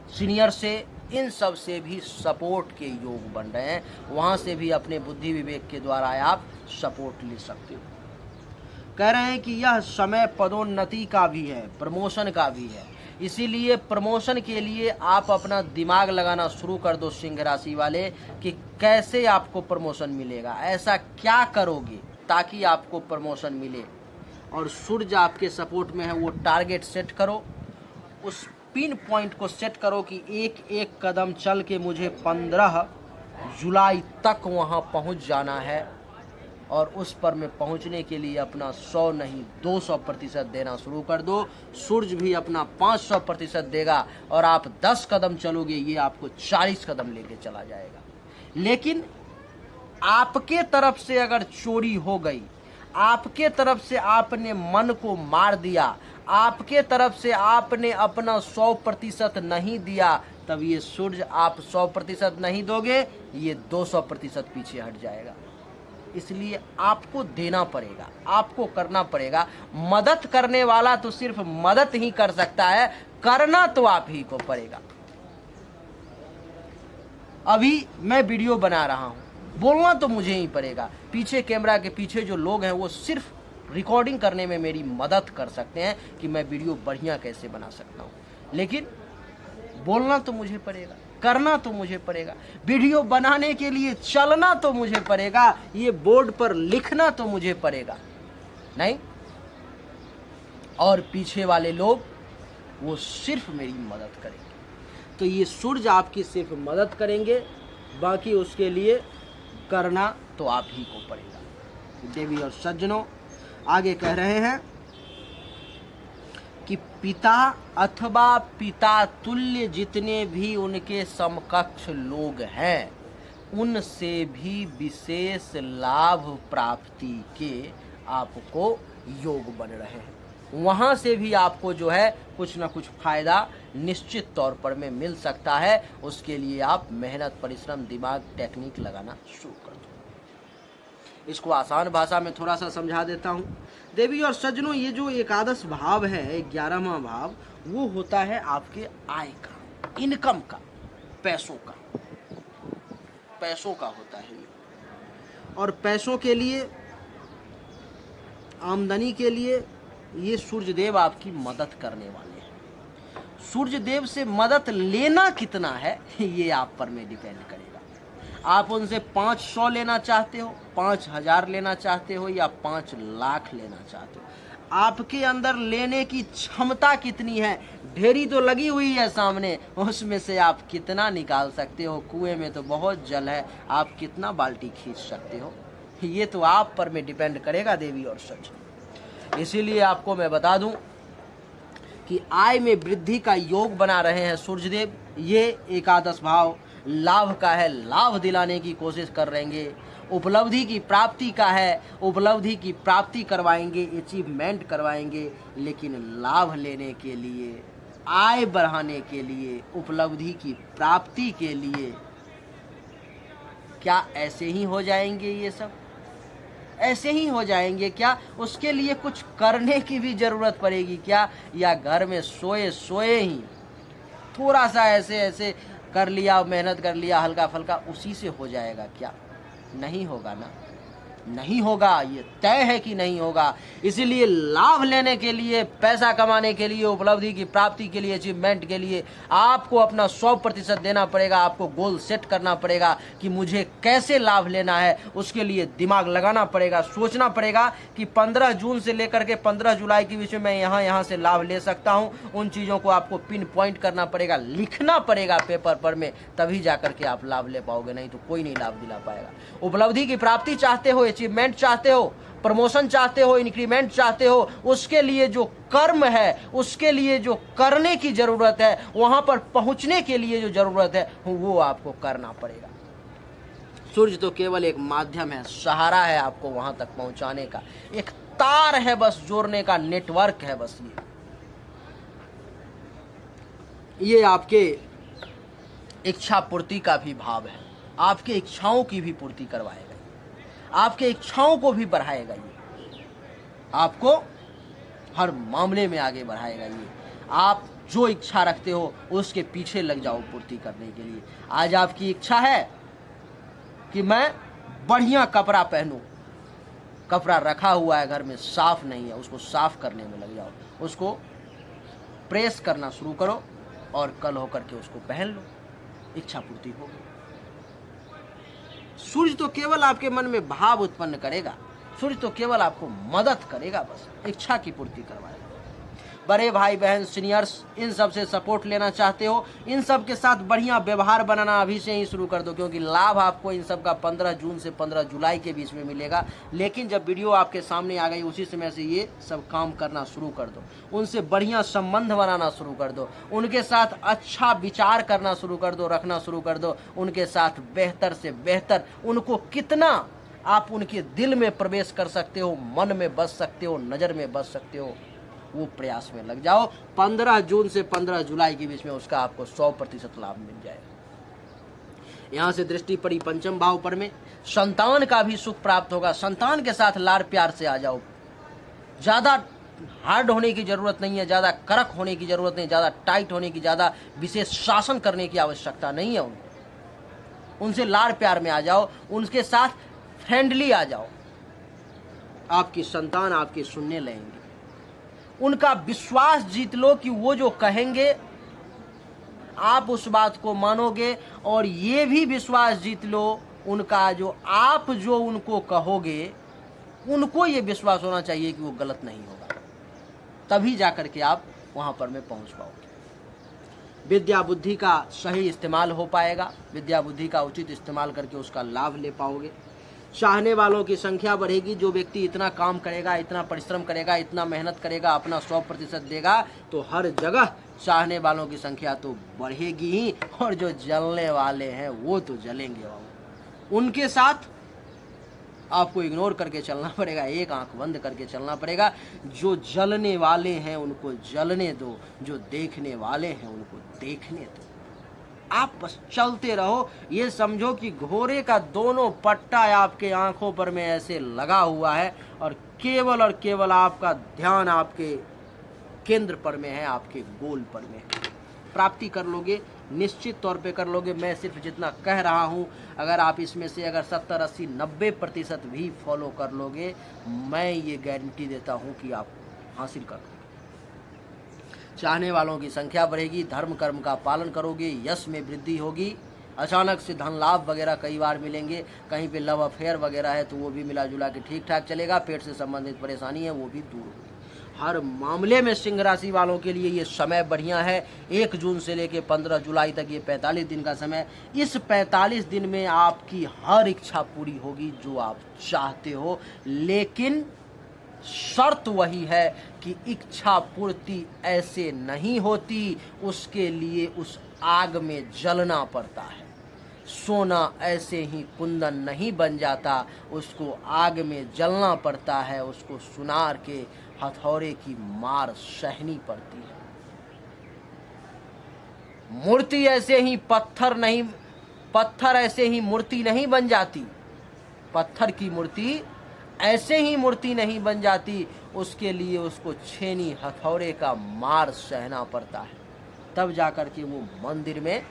सीनियर से इन सब से भी सपोर्ट के योग बन रहे हैं। वहाँ से भी अपने बुद्धि विवेक के द्वारा आप सपोर्ट ले सकते हो। कह रहे हैं कि यह समय पदोन्नति का भी है, प्रमोशन का भी है, इसीलिए प्रमोशन के लिए आप अपना दिमाग लगाना शुरू कर दो सिंह राशि वाले कि कैसे आपको प्रमोशन मिलेगा, ऐसा क्या करोगे ताकि आपको प्रमोशन मिले। और सूर्य आपके सपोर्ट में है, वो टारगेट सेट करो, उस पिन पॉइंट को सेट करो कि एक एक कदम चल के मुझे 15 जुलाई तक वहाँ पहुँच जाना है, और उस पर मैं पहुंचने के लिए अपना 100 नहीं 200% देना शुरू कर दो। सूर्य भी अपना 500% देगा और आप 10 कदम चलोगे, ये आपको 40 कदम लेके चला जाएगा। लेकिन आपके तरफ से अगर चोरी हो गई, आपके तरफ से आपने मन को मार दिया, आपके तरफ से आपने अपना 100% नहीं दिया, तब ये सूर्य आप 100% नहीं दोगे, ये 200% पीछे हट जाएगा। इसलिए आपको देना पड़ेगा, आपको करना पड़ेगा। मदद करने वाला तो सिर्फ मदद ही कर सकता है, करना तो आप ही को पड़ेगा। अभी मैं वीडियो बना रहा हूं, बोलना तो मुझे ही पड़ेगा। पीछे कैमरा के पीछे जो लोग हैं वो सिर्फ रिकॉर्डिंग करने में मेरी मदद कर सकते हैं कि मैं वीडियो बढ़िया कैसे बना सकता हूं, लेकिन बोलना तो मुझे पड़ेगा, करना तो मुझे पड़ेगा, वीडियो बनाने के लिए चलना तो मुझे पड़ेगा, ये बोर्ड पर लिखना तो मुझे पड़ेगा, नहीं? और पीछे वाले लोग वो सिर्फ मेरी मदद करेंगे। तो ये सूर्य आपकी सिर्फ मदद करेंगे, बाकी उसके लिए करना तो आप ही को पड़ेगा। देवी और सज्जनों, आगे कह रहे हैं कि पिता अथवा पिता तुल्य जितने भी उनके समकक्ष लोग हैं, उनसे भी विशेष लाभ प्राप्ति के आपको योग बन रहे हैं। वहाँ से भी आपको जो है कुछ ना कुछ फायदा निश्चित तौर पर में मिल सकता है। उसके लिए आप मेहनत, परिश्रम, दिमाग, टेक्निक लगाना शुरू कर दो। इसको आसान भाषा में थोड़ा सा समझा देता हूँ। देवी और सज्जनों, ये जो एकादश भाव है, 11वां भाव, वो होता है आपके आय का, इनकम का, पैसों का होता है ये। और पैसों के लिए, आमदनी के लिए ये सूर्यदेव आपकी मदद करने वाले हैं। सूर्यदेव से मदद लेना कितना है ये आप पर में डिपेंड करेगा। आप उनसे 500 लेना चाहते हो, 5000 लेना चाहते हो, या 5 लाख लेना चाहते हो, आपके अंदर लेने की क्षमता कितनी है। ढेरी तो लगी हुई है सामने, उसमें से आप कितना निकाल सकते हो। कुएं में तो बहुत जल है, आप कितना बाल्टी खींच सकते हो, ये तो आप पर में डिपेंड करेगा देवी और सच। इसीलिए आपको मैं बता दूं कि आय में वृद्धि का योग बना रहे हैं सूर्यदेव। ये एकादश भाव लाभ का है, लाभ दिलाने की कोशिश कर रहेंगे। उपलब्धि की प्राप्ति का है, उपलब्धि की प्राप्ति करवाएंगे, अचीवमेंट करवाएंगे। लेकिन लाभ लेने के लिए, आय बढ़ाने के लिए, उपलब्धि की प्राप्ति के लिए क्या ऐसे ही हो जाएंगे ये सब? ऐसे ही हो जाएंगे क्या? उसके लिए कुछ करने की भी ज़रूरत पड़ेगी क्या? या घर में सोए सोए ही थोड़ा सा ऐसे ऐसे कर लिया, मेहनत कर लिया हल्का फल्का, उसी से हो जाएगा क्या? नहीं होगा ना, नहीं होगा, ये तय है कि नहीं होगा। इसीलिए लाभ लेने के लिए, पैसा कमाने के लिए, उपलब्धि की प्राप्ति के लिए, अचीवमेंट के लिए आपको अपना 100% देना पड़ेगा। आपको गोल सेट करना पड़ेगा कि मुझे कैसे लाभ लेना है। उसके लिए दिमाग लगाना पड़ेगा, सोचना पड़ेगा कि 15 जून से लेकर के 15 जुलाई के बीच में मैं यहाँ से लाभ ले सकता हूँ। उन चीज़ों को आपको पिन पॉइंट करना पड़ेगा, लिखना पड़ेगा पेपर पर में, तभी जा करके आप लाभ ले पाओगे, नहीं तो कोई नहीं लाभ दिला पाएगा। उपलब्धि की प्राप्ति चाहते हो, अचीवमेंट चाहते हो, प्रमोशन चाहते हो, इंक्रीमेंट चाहते हो, उसके लिए जो कर्म है, उसके लिए जो करने की जरूरत है, वहां पर पहुंचने के लिए जो जरूरत है, वो आपको करना पड़ेगा। सूर्य तो केवल एक माध्यम है, सहारा है आपको वहां तक पहुंचाने का, एक तार है बस, जोड़ने का नेटवर्क है बस। ये आपके इच्छा पूर्ति का भी भाव है, आपके इच्छाओं की भी पूर्ति करवाएगा, आपके इच्छाओं को भी बढ़ाएगा, ये आपको हर मामले में आगे बढ़ाएगा। ये आप जो इच्छा रखते हो उसके पीछे लग जाओ पूर्ति करने के लिए। आज आपकी इच्छा है कि मैं बढ़िया कपड़ा पहनूं, कपड़ा रखा हुआ है घर में, साफ नहीं है, उसको साफ करने में लग जाओ, उसको प्रेस करना शुरू करो और कल होकर के उसको पहन लो, इच्छा पूर्ति होगी। सूर्य तो केवल आपके मन में भाव उत्पन्न करेगा, सूर्य तो केवल आपको मदद करेगा, बस इच्छा की पूर्ति करवाएगा। बड़े भाई बहन सीनियर्स, इन सब से सपोर्ट लेना चाहते हो, इन सब के साथ बढ़िया व्यवहार बनाना अभी से ही शुरू कर दो, क्योंकि लाभ आपको इन सब का 15 जून से 15 जुलाई के बीच में मिलेगा। लेकिन जब वीडियो आपके सामने आ गई उसी समय से ये सब काम करना शुरू कर दो, उनसे बढ़िया संबंध बनाना शुरू कर दो, उनके साथ अच्छा विचार करना शुरू कर दो, रखना शुरू कर दो, उनके साथ बेहतर से बेहतर, उनको कितना आप उनके दिल में प्रवेश कर सकते हो, मन में बस सकते हो, नज़र में बस सकते हो, वो प्रयास में लग जाओ। 15 जून से 15 जुलाई के बीच में उसका आपको 100% लाभ मिल जाएगा। यहाँ से दृष्टि पड़ी पंचम भाव पर में, संतान का भी सुख प्राप्त होगा, संतान के साथ लाड़ प्यार से आ जाओ। ज़्यादा हार्ड होने की ज़रूरत नहीं है, ज़्यादा कड़क होने की ज़रूरत नहीं, ज़्यादा टाइट होने की, ज़्यादा विशेष शासन करने की आवश्यकता नहीं है। उनसे लाड़ प्यार में आ जाओ, उनके साथ फ्रेंडली आ जाओ, आपकी संतान आपके सुनने लगेंगे। उनका विश्वास जीत लो कि वो जो कहेंगे आप उस बात को मानोगे, और ये भी विश्वास जीत लो उनका जो आप जो उनको कहोगे उनको ये विश्वास होना चाहिए कि वो गलत नहीं होगा, तभी जाकर के आप वहाँ पर में पहुँच पाओगे। विद्या बुद्धि का सही इस्तेमाल हो पाएगा, विद्या बुद्धि का उचित इस्तेमाल करके उसका लाभ ले पाओगे। चाहने वालों की संख्या बढ़ेगी, जो व्यक्ति इतना काम करेगा, इतना परिश्रम करेगा, इतना मेहनत करेगा, अपना 100% देगा, तो हर जगह चाहने वालों की संख्या तो बढ़ेगी ही, और जो जलने वाले हैं वो तो जलेंगे बाबू। उनके साथ आपको इग्नोर करके चलना पड़ेगा, एक आंख बंद करके चलना पड़ेगा। जो जलने वाले हैं उनको जलने दो, जो देखने वाले हैं उनको देखने दो। आप बस चलते रहो, ये समझो कि घोड़े का दोनों पट्टा आपके आंखों पर में ऐसे लगा हुआ है, और केवल आपका ध्यान आपके केंद्र पर में है, आपके गोल पर में है। प्राप्ति कर लोगे, निश्चित तौर पे कर लोगे। मैं सिर्फ जितना कह रहा हूँ, अगर आप इसमें से अगर 70, 80, 90% भी फॉलो कर लोगे, मैं ये गारंटी देता हूँ कि आप हासिल कर लोगे। चाहने वालों की संख्या बढ़ेगी, धर्म कर्म का पालन करोगे, यश में वृद्धि होगी, अचानक से धन लाभ वगैरह कई बार मिलेंगे। कहीं पे लव अफेयर वगैरह है तो वो भी मिला जुला के ठीक ठाक चलेगा। पेट से संबंधित परेशानी है वो भी दूर होगी। हर मामले में सिंह राशि वालों के लिए ये समय बढ़िया है। 1 जून से लेकर 15 जुलाई तक ये 45 दिन का समय, इस 45 दिन में आपकी हर इच्छा पूरी होगी जो आप चाहते हो, लेकिन शर्त वही है कि इच्छा पूर्ति ऐसे नहीं होती, उसके लिए उस आग में जलना पड़ता है। सोना ऐसे ही कुंदन नहीं बन जाता, उसको आग में जलना पड़ता है, उसको सुनार के हथौड़े की मार सहनी पड़ती है। मूर्ति ऐसे ही पत्थर ऐसे ही मूर्ति नहीं बन जाती, पत्थर की मूर्ति ऐसे ही मूर्ति नहीं बन जाती, उसके लिए उसको छेनी हथौड़े का मार सहना पड़ता है, तब जाकर के वो मंदिर में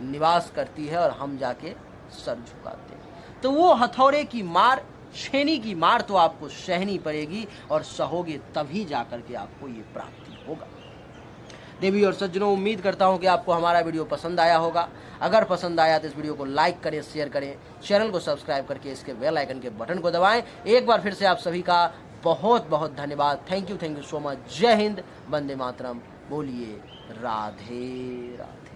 निवास करती है और हम जाके सर झुकाते हैं। तो वो हथौड़े की मार, छेनी की मार तो आपको सहनी पड़ेगी, और सहोगे तभी जाकर के आपको ये प्राप्ति होगा। देवी और सज्जनों, उम्मीद करता हूँ कि आपको हमारा वीडियो पसंद आया होगा। अगर पसंद आया तो इस वीडियो को लाइक करें, शेयर करें, चैनल को सब्सक्राइब करके इसके बेल आइकन के बटन को दबाएं। एक बार फिर से आप सभी का बहुत बहुत धन्यवाद। Thank you so much. जय हिंद, वंदे मातरम। बोलिए राधे राधे।